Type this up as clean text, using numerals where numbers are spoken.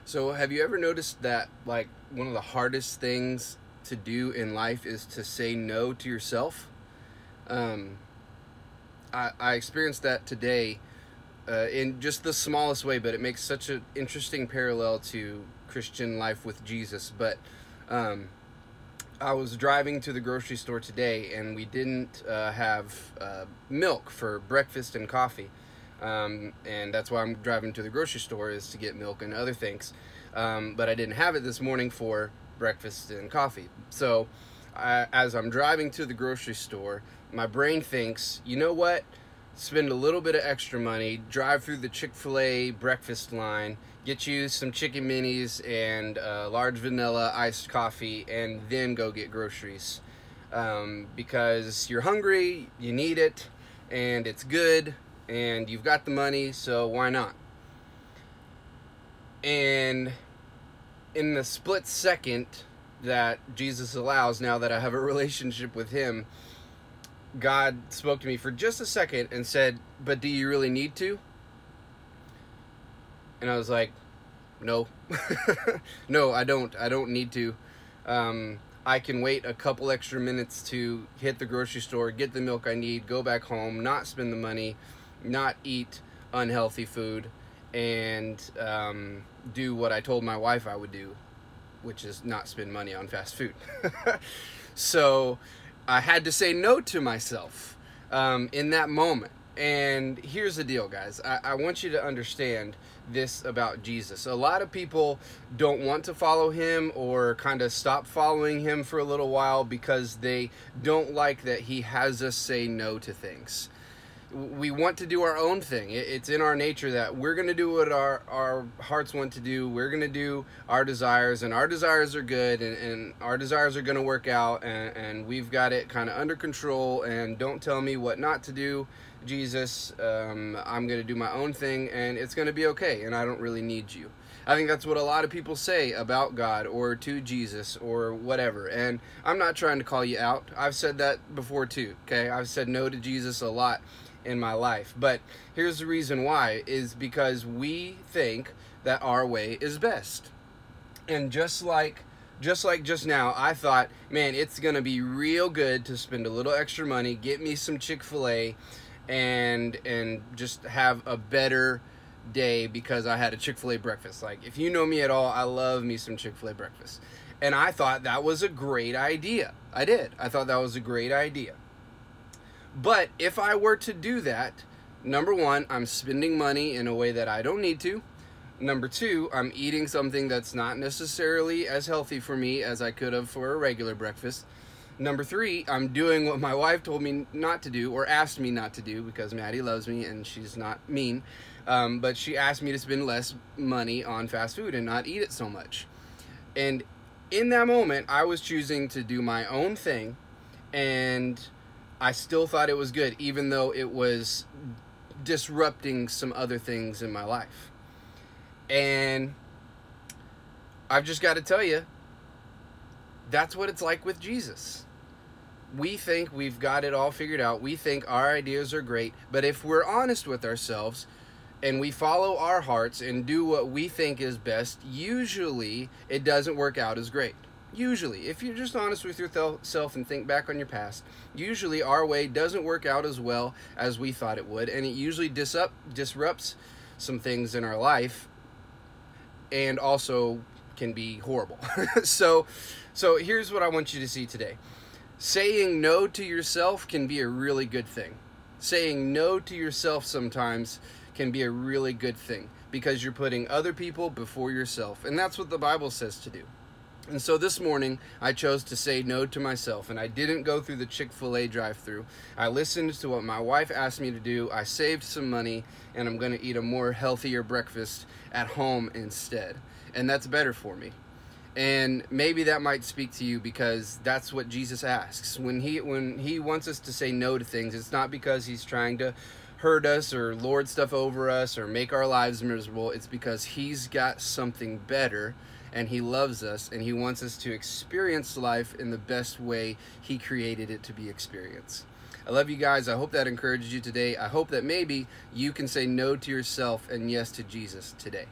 So, have you ever noticed that, like, one of the hardest things to do in life is to say no to yourself? Um, I experienced that today in just the smallest way, but it makes such an interesting parallel to Christian life with Jesus. But um, I was driving to the grocery store today, and we didn't have milk for breakfast and coffee. And that's why I'm driving to the grocery store, is to get milk and other things. But I didn't have it this morning for breakfast and coffee. So as I'm driving to the grocery store, my brain thinks, you know what? Spend a little bit of extra money, drive through the Chick-fil-A breakfast line, get you some chicken minis and large vanilla iced coffee, and then go get groceries. Because you're hungry, you need it, and it's good, and you've got the money, so why not? And in the split second that Jesus allows, now that I have a relationship with him, God spoke to me for just a second and said, but do you really need to? And I was like, no. No, I don't need to. I can wait a couple extra minutes to hit the grocery store, get the milk I need, go back home, not spend the money, not eat unhealthy food, and do what I told my wife I would do, which is not spend money on fast food. So I had to say no to myself in that moment. And here's the deal, guys. I want you to understand this about Jesus. A lot of people don't want to follow him, or kind of stop following him for a little while because they don't like that he has us say no to things. We want to do our own thing. It's in our nature that we're going to do what our hearts want to do. We're going to do our desires, and our desires are good, and our desires are going to work out, and we've got it kind of under control, and don't tell me what not to do, Jesus. I'm going to do my own thing, and it's going to be okay, and I don't really need you. I think that's what a lot of people say about God or to Jesus or whatever. And I'm not trying to call you out. I've said that before too, okay? I've said no to Jesus a lot in my life. But here's the reason why, is because we think that our way is best. And just like just now, I thought, man, it's going to be real good to spend a little extra money, get me some Chick-fil-A, and just have a better day because I had a Chick-fil-A breakfast. Like, if you know me at all, I love me some Chick-fil-A breakfast. And I thought that was a great idea. I did. I thought that was a great idea. But if I were to do that, number one, I'm spending money in a way that I don't need to. Number two, I'm eating something that's not necessarily as healthy for me as I could have for a regular breakfast. Number three, I'm doing what my wife told me not to do, or asked me not to do, because Maddie loves me and she's not mean. But she asked me to spend less money on fast food and not eat it so much. And in that moment, I was choosing to do my own thing, and I still thought it was good, even though it was disrupting some other things in my life. And I've just got to tell you, that's what it's like with Jesus. We think we've got it all figured out. We think our ideas are great. But if we're honest with ourselves and we follow our hearts and do what we think is best, usually it doesn't work out as great. Usually, if you're just honest with yourself and think back on your past, usually our way doesn't work out as well as we thought it would. And it usually disrupts some things in our life, and also can be horrible. So here's what I want you to see today. Saying no to yourself can be a really good thing. Saying no to yourself sometimes can be a really good thing, because you're putting other people before yourself. And that's what the Bible says to do. And so this morning, I chose to say no to myself, and I didn't go through the Chick-fil-A drive-thru. I listened to what my wife asked me to do. I saved some money, and I'm going to eat a more healthier breakfast at home instead. And that's better for me. And maybe that might speak to you, because that's what Jesus asks. When he wants us to say no to things, it's not because he's trying to hurt us or lord stuff over us or make our lives miserable. It's because he's got something better, and he loves us, and he wants us to experience life in the best way he created it to be experienced. I love you guys. I hope that encouraged you today. I hope that maybe you can say no to yourself and yes to Jesus today.